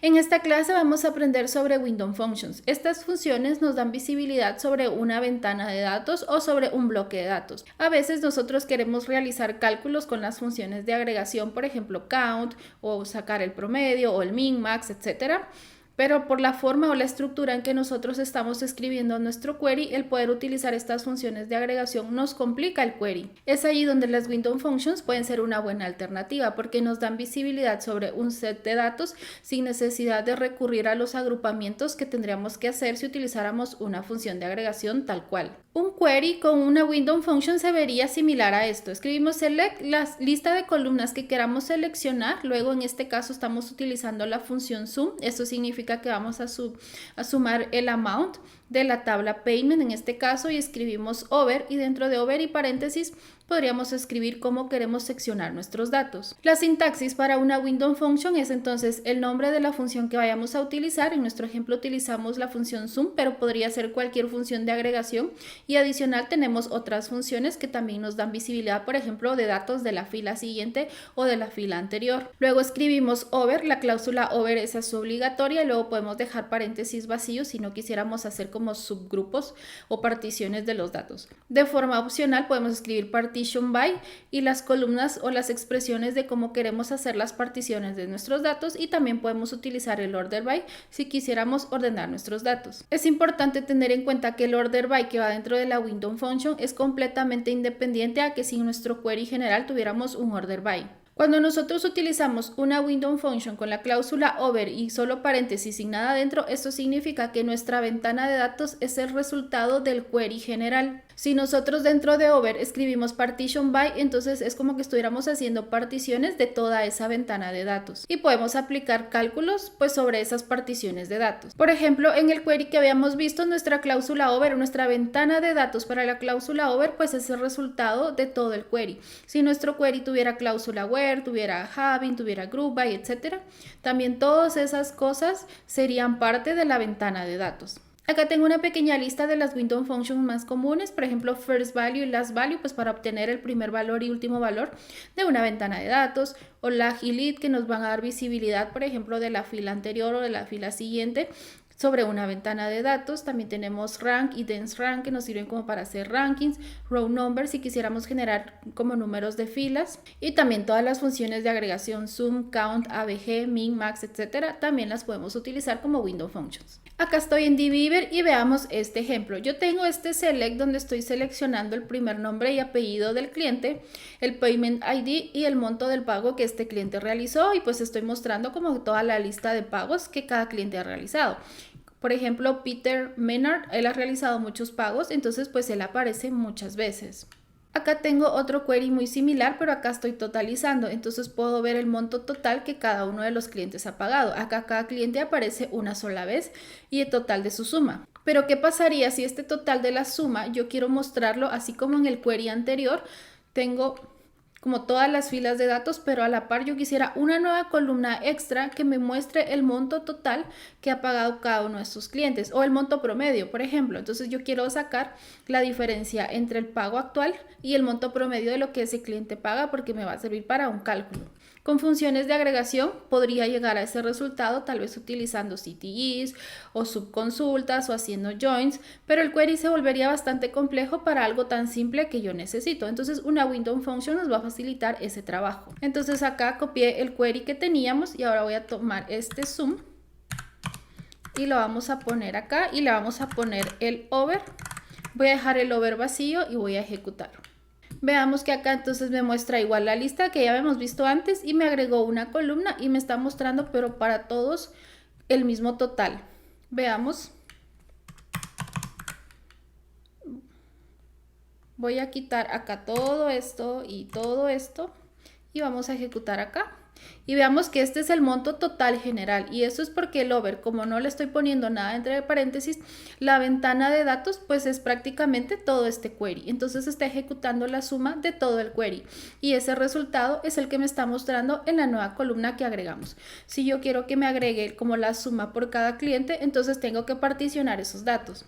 En esta clase vamos a aprender sobre Window Functions. Estas funciones nos dan visibilidad sobre una ventana de datos o sobre un bloque de datos. A veces nosotros queremos realizar cálculos con las funciones de agregación, por ejemplo, count o sacar el promedio o el min, max, etc. Pero por la forma o la estructura en que nosotros estamos escribiendo nuestro query, el poder utilizar estas funciones de agregación nos complica el query. Es allí donde las Window Functions pueden ser una buena alternativa porque nos dan visibilidad sobre un set de datos sin necesidad de recurrir a los agrupamientos que tendríamos que hacer si utilizáramos una función de agregación tal cual. Un query con una Window Function se vería similar a esto. Escribimos select la lista de columnas que queramos seleccionar, luego en este caso estamos utilizando la función sum, eso significa que vamos a sumar el amount de la tabla payment en este caso y escribimos over y dentro de over y paréntesis podríamos escribir cómo queremos seccionar nuestros datos. La sintaxis para una Window Function es entonces el nombre de la función que vayamos a utilizar. En nuestro ejemplo utilizamos la función sum, pero podría ser cualquier función de agregación y adicional tenemos otras funciones que también nos dan visibilidad, por ejemplo, de datos de la fila siguiente o de la fila anterior. Luego escribimos over, la cláusula over esa es obligatoria y luego podemos dejar paréntesis vacíos si no quisiéramos hacer como subgrupos o particiones de los datos. De forma opcional podemos escribir partition by y las columnas o las expresiones de cómo queremos hacer las particiones de nuestros datos y también podemos utilizar el order by si quisiéramos ordenar nuestros datos. Es importante tener en cuenta que el order by que va dentro de la Window Function es completamente independiente a que si en nuestro query general tuviéramos un order by. Cuando nosotros utilizamos una Window Function con la cláusula over y solo paréntesis sin nada dentro, esto significa que nuestra ventana de datos es el resultado del query general. Si nosotros dentro de over escribimos partition by, entonces es como que estuviéramos haciendo particiones de toda esa ventana de datos. Y podemos aplicar cálculos pues sobre esas particiones de datos. Por ejemplo, en el query que habíamos visto, nuestra cláusula over, nuestra ventana de datos para la cláusula over, pues es el resultado de todo el query. Si nuestro query tuviera cláusula where, tuviera having, tuviera group by, etc., también todas esas cosas serían parte de la ventana de datos. Acá tengo una pequeña lista de las Window Functions más comunes, por ejemplo, first value y last value, pues para obtener el primer valor y último valor de una ventana de datos, o lag y lead, que nos van a dar visibilidad, por ejemplo, de la fila anterior o de la fila siguiente sobre una ventana de datos. También tenemos rank y dense rank que nos sirven como para hacer rankings, row number si quisiéramos generar como números de filas, y también todas las funciones de agregación sum, count, abg, min, max, etcétera, también las podemos utilizar como Window Functions. Acá estoy en dbeaver y veamos este ejemplo. Yo tengo este select donde estoy seleccionando el primer nombre y apellido del cliente, el payment ID y el monto del pago que este cliente realizó, y pues estoy mostrando como toda la lista de pagos que cada cliente ha realizado. Por ejemplo, Peter Menard, él ha realizado muchos pagos, entonces pues él aparece muchas veces. Acá tengo otro query muy similar, pero acá estoy totalizando, entonces puedo ver el monto total que cada uno de los clientes ha pagado. Acá cada cliente aparece una sola vez y el total de su suma. Pero ¿qué pasaría si este total de la suma yo quiero mostrarlo así como en el query anterior? Tengo como todas las filas de datos, pero a la par yo quisiera una nueva columna extra que me muestre el monto total que ha pagado cada uno de sus clientes o el monto promedio, por ejemplo. Entonces yo quiero sacar la diferencia entre el pago actual y el monto promedio de lo que ese cliente paga porque me va a servir para un cálculo. Con funciones de agregación podría llegar a ese resultado tal vez utilizando CTEs o subconsultas o haciendo joins, pero el query se volvería bastante complejo para algo tan simple que yo necesito. Entonces una Window Function nos va a facilitar ese trabajo. Entonces acá copié el query que teníamos y ahora voy a tomar este sum y lo vamos a poner acá y le vamos a poner el over. Voy a dejar el over vacío y voy a ejecutar. Veamos que acá entonces me muestra igual la lista que ya habíamos visto antes y me agregó una columna y me está mostrando pero para todos el mismo total. Veamos. Voy a quitar acá todo esto y vamos a ejecutar acá. Y veamos que este es el monto total general y eso es porque el over, como no le estoy poniendo nada entre paréntesis, la ventana de datos pues es prácticamente todo este query. Entonces está ejecutando la suma de todo el query y ese resultado es el que me está mostrando en la nueva columna que agregamos. Si yo quiero que me agregue como la suma por cada cliente, entonces tengo que particionar esos datos.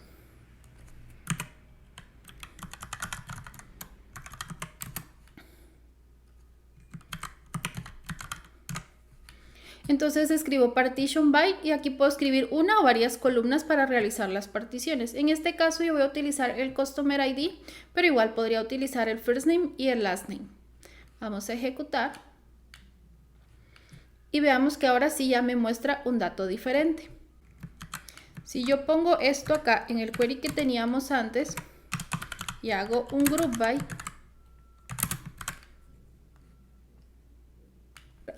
Entonces escribo partition by y aquí puedo escribir una o varias columnas para realizar las particiones. En este caso yo voy a utilizar el Customer ID, pero igual podría utilizar el first name y el last name. Vamos a ejecutar. Y veamos que ahora sí ya me muestra un dato diferente. Si yo pongo esto acá en el query que teníamos antes y hago un group by,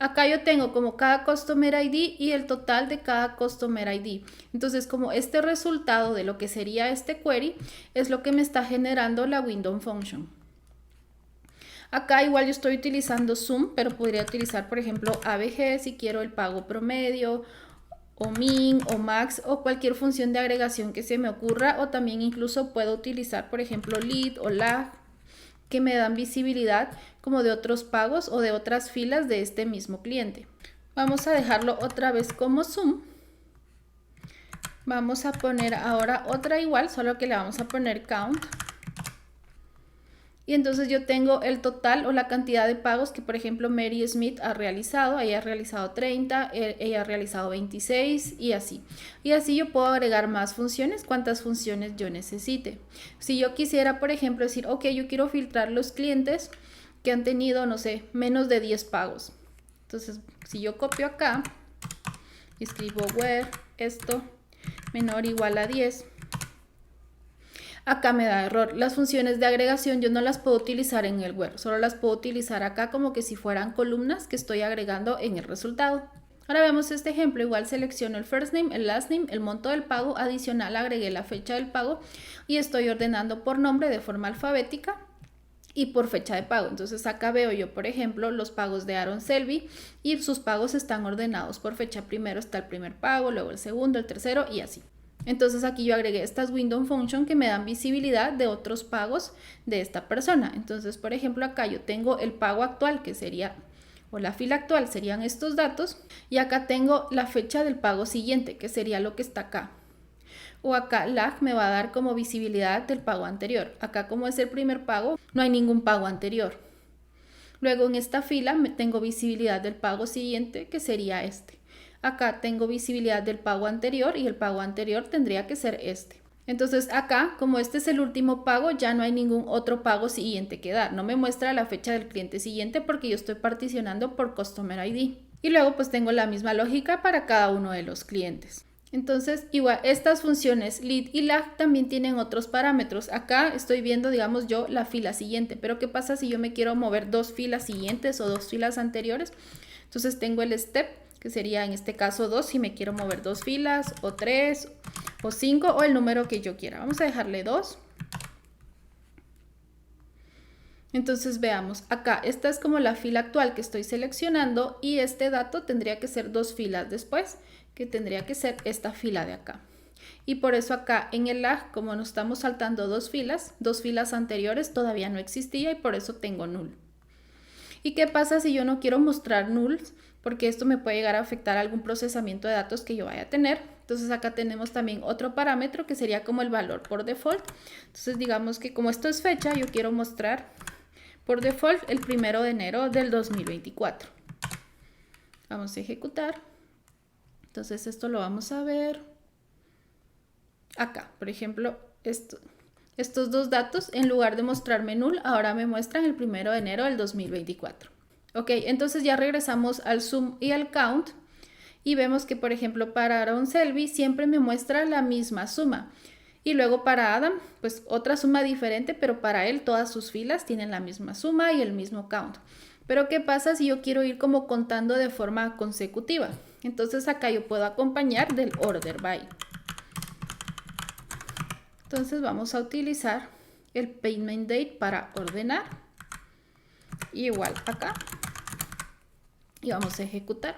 acá yo tengo como cada Customer ID y el total de cada Customer ID. Entonces, como este resultado de lo que sería este query es lo que me está generando la window function. Acá igual yo estoy utilizando sum, pero podría utilizar, por ejemplo, ABG si quiero el pago promedio, o min, o max, o cualquier función de agregación que se me ocurra, o también incluso puedo utilizar, por ejemplo, lead o lag, que me dan visibilidad como de otros pagos o de otras filas de este mismo cliente. Vamos a dejarlo otra vez como sum. Vamos a poner ahora otra igual, solo que le vamos a poner count. Y entonces yo tengo el total o la cantidad de pagos que, por ejemplo, Mary Smith ha realizado. Ella ha realizado 30, ella ha realizado 26 y así. Y así yo puedo agregar más funciones, cuantas funciones yo necesite. Si yo quisiera, por ejemplo, decir, ok, yo quiero filtrar los clientes que han tenido, no sé, menos de 10 pagos. Entonces, si yo copio acá y escribo where esto menor o igual a 10, acá me da error. Las funciones de agregación yo no las puedo utilizar en el where, solo las puedo utilizar acá como que si fueran columnas que estoy agregando en el resultado. Ahora vemos este ejemplo, igual selecciono el first name, el last name, el monto del pago, adicional agregué la fecha del pago y estoy ordenando por nombre de forma alfabética y por fecha de pago. Entonces acá veo yo, por ejemplo, los pagos de Aaron Selby y sus pagos están ordenados por fecha. Primero está el primer pago, luego el segundo, el tercero y así. Entonces aquí yo agregué estas window function que me dan visibilidad de otros pagos de esta persona. Entonces, por ejemplo, acá yo tengo el pago actual que sería, o la fila actual serían estos datos, y acá tengo la fecha del pago siguiente que sería lo que está acá. O acá lag me va a dar como visibilidad del pago anterior. Acá como es el primer pago, no hay ningún pago anterior. Luego en esta fila tengo visibilidad del pago siguiente que sería este. Acá tengo visibilidad del pago anterior y el pago anterior tendría que ser este. Entonces acá, como este es el último pago, ya no hay ningún otro pago siguiente que dar. No me muestra la fecha del cliente siguiente porque yo estoy particionando por Customer ID. Y luego pues tengo la misma lógica para cada uno de los clientes. Entonces igual estas funciones lead y lag también tienen otros parámetros. Acá estoy viendo, digamos yo, la fila siguiente. Pero ¿qué pasa si yo me quiero mover dos filas siguientes o dos filas anteriores? Entonces tengo el step, que sería en este caso 2 si me quiero mover dos filas, o 3, o 5, o el número que yo quiera. Vamos a dejarle 2. Entonces veamos, acá esta es como la fila actual que estoy seleccionando y este dato tendría que ser dos filas después, que tendría que ser esta fila de acá. Y por eso acá en el lag, como nos estamos saltando dos filas anteriores todavía no existía y por eso tengo null. ¿Y qué pasa si yo no quiero mostrar nulls? Porque esto me puede llegar a afectar algún procesamiento de datos que yo vaya a tener. Entonces acá tenemos también otro parámetro que sería como el valor por default. Entonces digamos que como esto es fecha, yo quiero mostrar por default el 1 de enero del 2024. Vamos a ejecutar. Entonces esto lo vamos a ver acá. Por ejemplo, estos dos datos, en lugar de mostrarme null, ahora me muestran el 1 de enero del 2024. Ok, entonces ya regresamos al sum y al count y vemos que, por ejemplo, para Aaron Selby siempre me muestra la misma suma. Y luego para Adam, pues otra suma diferente, pero para él todas sus filas tienen la misma suma y el mismo count. Pero ¿qué pasa si yo quiero ir como contando de forma consecutiva? Entonces acá yo puedo acompañar del order by. Entonces vamos a utilizar el payment date para ordenar. Igual acá. Y vamos a ejecutar.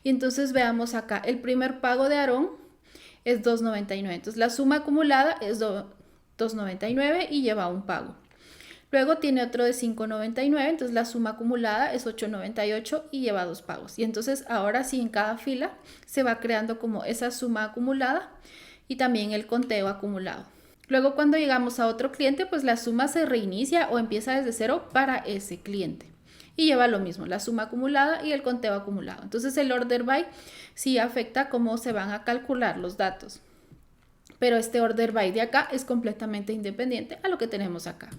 Y entonces veamos acá, el primer pago de Aaron es 2.99. Entonces la suma acumulada es 2.99 y lleva un pago. Luego tiene otro de 5.99, entonces la suma acumulada es 8.98 y lleva dos pagos. Y entonces ahora sí en cada fila se va creando como esa suma acumulada y también el conteo acumulado. Luego cuando llegamos a otro cliente, pues la suma se reinicia o empieza desde cero para ese cliente. y lleva lo mismo, la suma acumulada y el conteo acumulado. Entonces el order by sí afecta cómo se van a calcular los datos, pero este order by de acá es completamente independiente a lo que tenemos acá.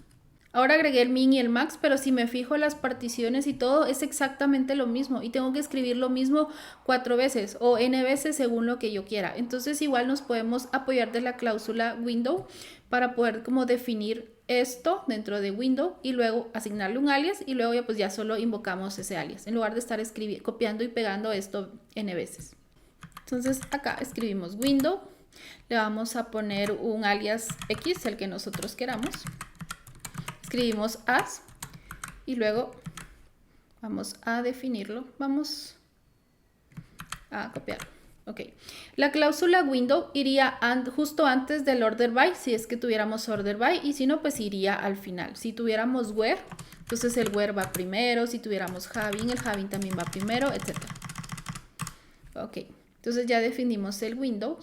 Ahora agregué el min y el max, pero si me fijo las particiones y todo es exactamente lo mismo y tengo que escribir lo mismo 4 veces o n veces según lo que yo quiera. Entonces igual nos podemos apoyar de la cláusula window para poder como definir esto dentro de window y luego asignarle un alias y luego ya solo invocamos ese alias en lugar de estar copiando y pegando esto n veces. Entonces acá escribimos window, le vamos a poner un alias x, el que nosotros queramos. Escribimos as y luego vamos a definirlo, vamos a copiarlo. Ok, la cláusula window iría justo antes del order by si es que tuviéramos order by y si no pues iría al final. Si tuviéramos where, entonces el where va primero, si tuviéramos having, el having también va primero, etc. Ok, entonces ya definimos el window.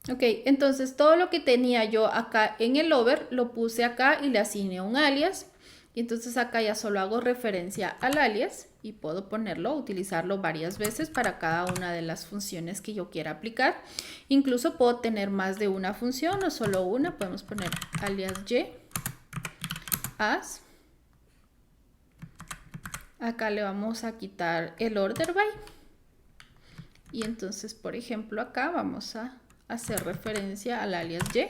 Ok, entonces todo lo que tenía yo acá en el over lo puse acá y le asigné un alias. Y entonces acá ya solo hago referencia al alias y puedo ponerlo, utilizarlo varias veces para cada una de las funciones que yo quiera aplicar. Incluso puedo tener más de una función o solo una. Podemos poner alias y, as. Acá le vamos a quitar el order by. Y entonces, por ejemplo, acá vamos a hacer referencia al alias y.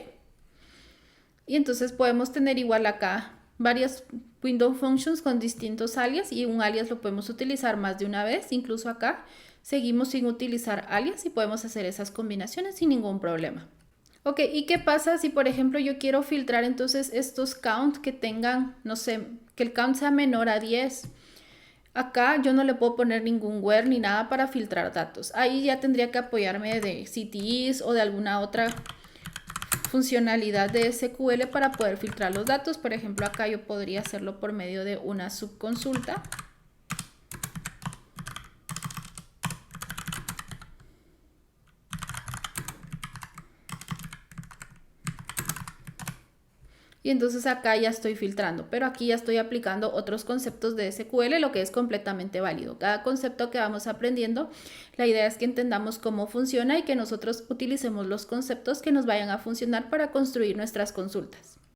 Y entonces podemos tener igual acá varias window functions con distintos alias y un alias lo podemos utilizar más de una vez. Incluso acá seguimos sin utilizar alias y podemos hacer esas combinaciones sin ningún problema. Ok, ¿y qué pasa si por ejemplo yo quiero filtrar entonces estos count que tengan, no sé, que el count sea menor a 10? Acá yo no le puedo poner ningún where ni nada para filtrar datos. Ahí ya tendría que apoyarme de CTEs o de alguna otra funcionalidad de SQL para poder filtrar los datos. Por ejemplo, acá yo podría hacerlo por medio de una subconsulta. Y entonces acá ya estoy filtrando, pero aquí ya estoy aplicando otros conceptos de SQL, lo que es completamente válido. Cada concepto que vamos aprendiendo, la idea es que entendamos cómo funciona y que nosotros utilicemos los conceptos que nos vayan a funcionar para construir nuestras consultas.